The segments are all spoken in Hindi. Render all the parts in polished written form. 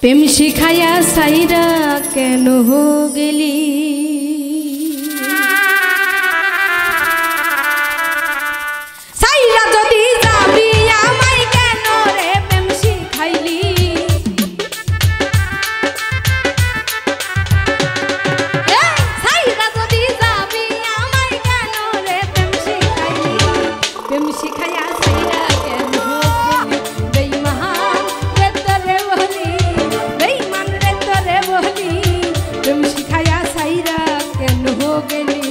प्रेम शिखाया साइरा केन हो गेली साइरा जदि जाबी आमाय केन रे प्रेम शिखाइली साइरा जदि जाबी आमाय केन रे प्रेम शिखाइली प्रेम शिखाया साइरा केन हो गेली बेईमान रे तोरे बोली बेईमान रे तोरे बोली प्रेम शिखाया साइरा केन हो गेली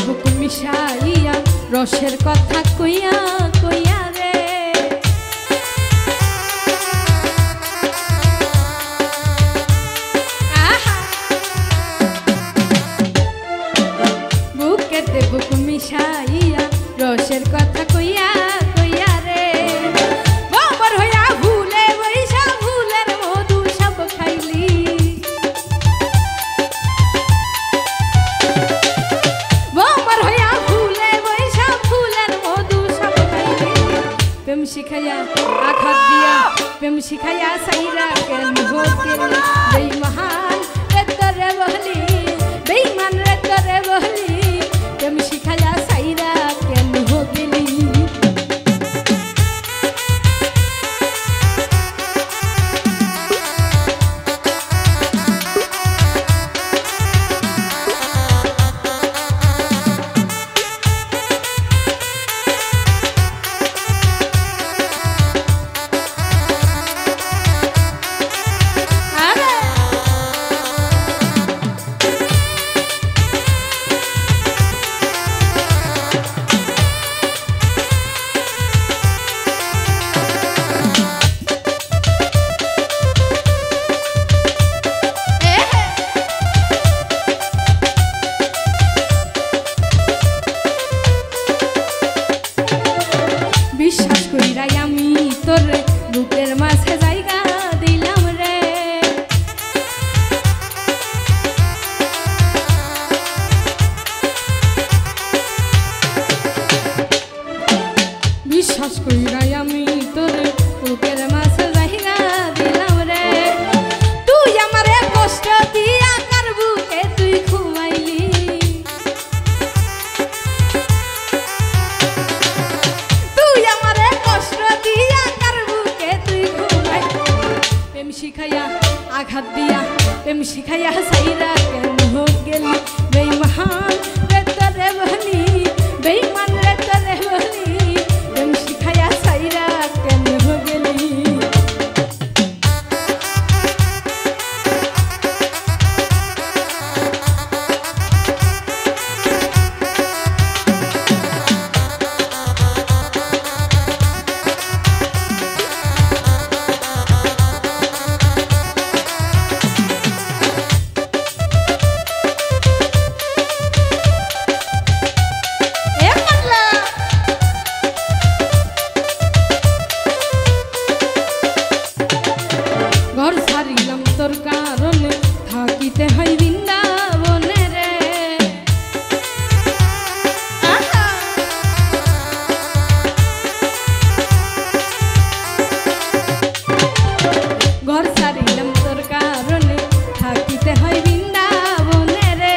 बुक मिशाइया रसेर कथा कइया कइया रे बुकेते बुक मिशाइया रसेर कथा कइया कइया रे बाबर होया भूले बैसा भूलेर मधु सब खाइली प्रेम शिखाया आघात दिया प्रेम शिखाया साइरा केन हो गेली बेईमान रे तोरे बोली बेईमान रे तोरे बोली प्रेम शिखाया साइरा केन हो गेली বিশ্বাস কইরাই আমি তোর বুকের মাঝে জায়গা দিলাম রে বিশ্বাস কইরাই আমি তোর বুকের মাঝে জায়গা দিলাম রে তুই আমারে কষ্ট দিয়া কার বুকে তুই ঘুমাইলি प्रेम शिखाया आघात दिया प्रेम शिखाया साइरा केन हो गेली बेईमान रे तोरे बोली बेईमान रे तोरे बोली प्रेम शिखाया साइरा केन हो गेली घर छाड़िलाम तोर कारणे থাকিতে হয় বৃন্দাবনে রে घर छाड़िलाम तोर कारणे থাকিতে হয় বৃন্দাবনে রে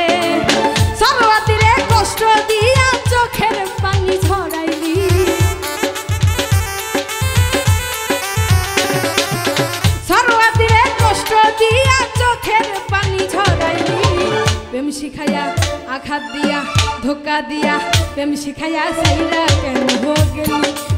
সর্বতিরে কষ্ট দিয়া চোখের পানি ঝরাইলি दिया चोखेर पानी झराइली प्रेम शिखाया आघात दिया धोखा दिया प्रेम शिखाया साइरा केन हो गेली